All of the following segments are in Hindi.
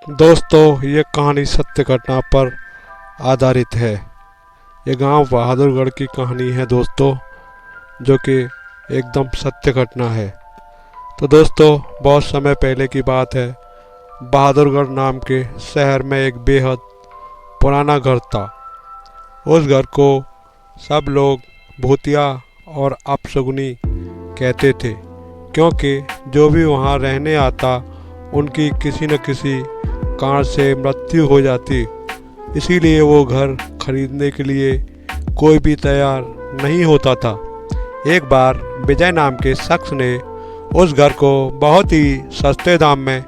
दोस्तों, ये कहानी सत्य घटना पर आधारित है। ये गांव बहादुरगढ़ की कहानी है दोस्तों, जो कि एकदम सत्य घटना है। तो दोस्तों, बहुत समय पहले की बात है। बहादुरगढ़ नाम के शहर में एक बेहद पुराना घर था। उस घर को सब लोग भूतिया और अपशगुनी कहते थे, क्योंकि जो भी वहाँ रहने आता उनकी किसी न किसी कारण से मृत्यु हो जाती। इसीलिए वो घर खरीदने के लिए कोई भी तैयार नहीं होता था। एक बार विजय नाम के शख्स ने उस घर को बहुत ही सस्ते दाम में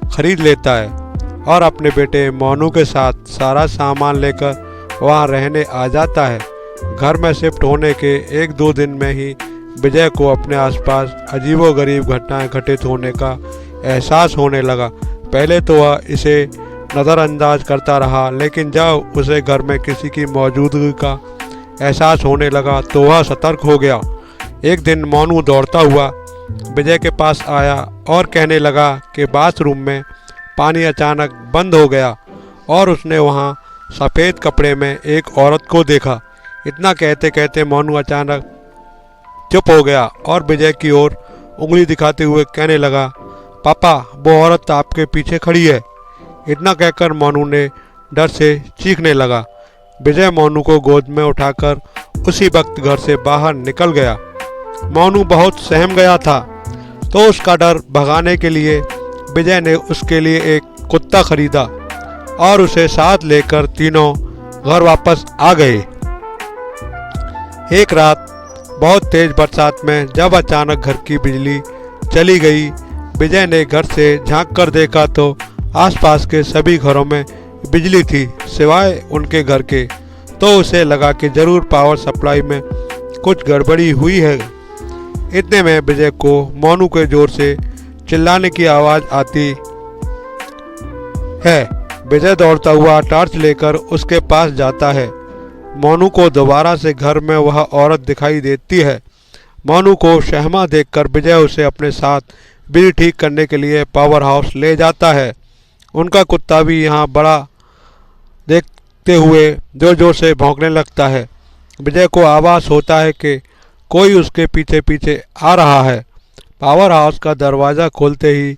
खरीद लेता है और अपने बेटे मोनू के साथ सारा सामान लेकर वहाँ रहने आ जाता है। घर में शिफ्ट होने के एक दो दिन में ही विजय को अपने आसपास अजीबोगरीब घटनाएं घटित होने का एहसास होने लगा। पहले तो वह इसे नज़रअंदाज करता रहा, लेकिन जब उसे घर में किसी की मौजूदगी का एहसास होने लगा तो वह सतर्क हो गया। एक दिन मोनू दौड़ता हुआ विजय के पास आया और कहने लगा कि बाथरूम में पानी अचानक बंद हो गया और उसने वहाँ सफ़ेद कपड़े में एक औरत को देखा। इतना कहते कहते मोनू अचानक चुप हो गया और विजय की ओर उंगली दिखाते हुए कहने लगा, पापा, वो औरत आपके पीछे खड़ी है। इतना कहकर मोनू ने डर से चीखने लगा। विजय मोनू को गोद में उठाकर उसी वक्त घर से बाहर निकल गया। मोनू बहुत सहम गया था, तो उसका डर भगाने के लिए विजय ने उसके लिए एक कुत्ता खरीदा और उसे साथ लेकर तीनों घर वापस आ गए। एक रात बहुत तेज बरसात में जब अचानक घर की बिजली चली गई, विजय ने घर से झांक कर देखा तो आसपास के सभी घरों में बिजली थी सिवाय उनके घर के। तो उसे लगा कि जरूर पावर सप्लाई में कुछ गड़बड़ी हुई है। इतने में विजय को मोनू के जोर से चिल्लाने की आवाज़ आती है। विजय दौड़ता हुआ टॉर्च लेकर उसके पास जाता है। मोनू को दोबारा से घर में वह औरत दिखाई देती है। मोनू को सहमा देखकर विजय उसे अपने साथ बिजली ठीक करने के लिए पावर हाउस ले जाता है। उनका कुत्ता भी यहाँ बड़ा देखते हुए जोर जोर से भौंकने लगता है। विजय को आभास होता है कि कोई उसके पीछे पीछे आ रहा है। पावर हाउस का दरवाज़ा खोलते ही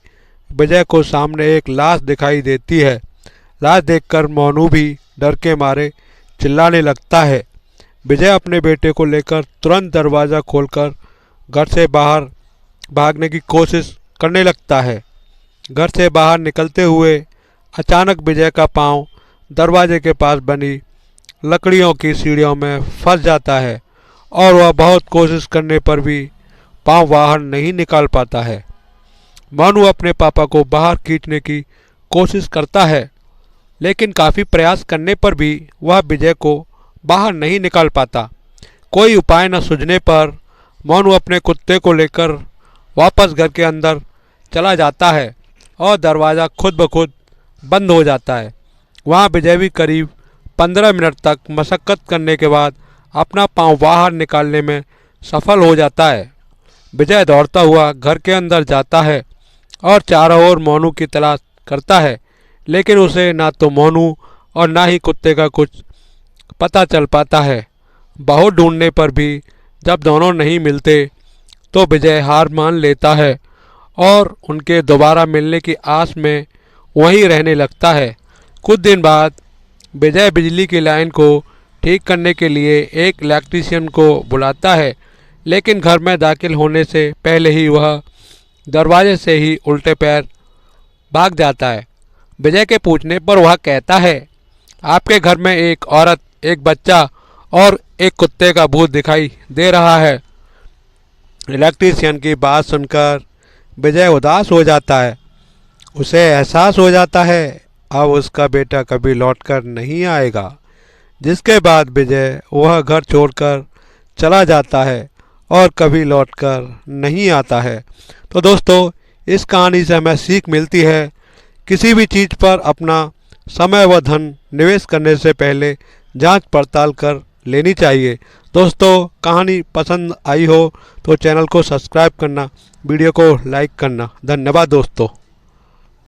विजय को सामने एक लाश दिखाई देती है। लाश देखकर मोनू भी डर के मारे चिल्लाने लगता है। विजय अपने बेटे को लेकर तुरंत दरवाज़ा खोलकर घर से बाहर भागने की कोशिश करने लगता है। घर से बाहर निकलते हुए अचानक विजय का पांव दरवाजे के पास बनी लकड़ियों की सीढ़ियों में फंस जाता है और वह बहुत कोशिश करने पर भी पांव बाहर नहीं निकाल पाता है। मोनू अपने पापा को बाहर खींचने की कोशिश करता है, लेकिन काफ़ी प्रयास करने पर भी वह विजय को बाहर नहीं निकाल पाता। कोई उपाय न सूझने पर मोनू अपने कुत्ते को लेकर वापस घर के अंदर चला जाता है और दरवाज़ा खुद ब खुद बंद हो जाता है। वहाँ विजय भी करीब 15 मिनट तक मशक्क़त करने के बाद अपना पाँव बाहर निकालने में सफल हो जाता है। विजय दौड़ता हुआ घर के अंदर जाता है और चारों ओर मोनू की तलाश करता है, लेकिन उसे ना तो मोनू और ना ही कुत्ते का कुछ पता चल पाता है। बहुत ढूंढने पर भी जब दोनों नहीं मिलते तो विजय हार मान लेता है और उनके दोबारा मिलने की आस में वहीं रहने लगता है। कुछ दिन बाद विजय बिजली की लाइन को ठीक करने के लिए एक इलेक्ट्रीशियन को बुलाता है, लेकिन घर में दाखिल होने से पहले ही वह दरवाजे से ही उल्टे पैर भाग जाता है। विजय के पूछने पर वह कहता है, आपके घर में एक औरत, एक बच्चा और एक कुत्ते का भूत दिखाई दे रहा है। इलेक्ट्रीशियन की बात सुनकर विजय उदास हो जाता है। उसे एहसास हो जाता है अब उसका बेटा कभी लौटकर नहीं आएगा, जिसके बाद विजय वह घर छोड़कर चला जाता है और कभी लौटकर नहीं आता है। तो दोस्तों, इस कहानी से हमें सीख मिलती है, किसी भी चीज़ पर अपना समय व धन निवेश करने से पहले जांच पड़ताल कर लेनी चाहिए। दोस्तों, कहानी पसंद आई हो तो चैनल को सब्सक्राइब करना, वीडियो को लाइक करना। धन्यवाद दोस्तों।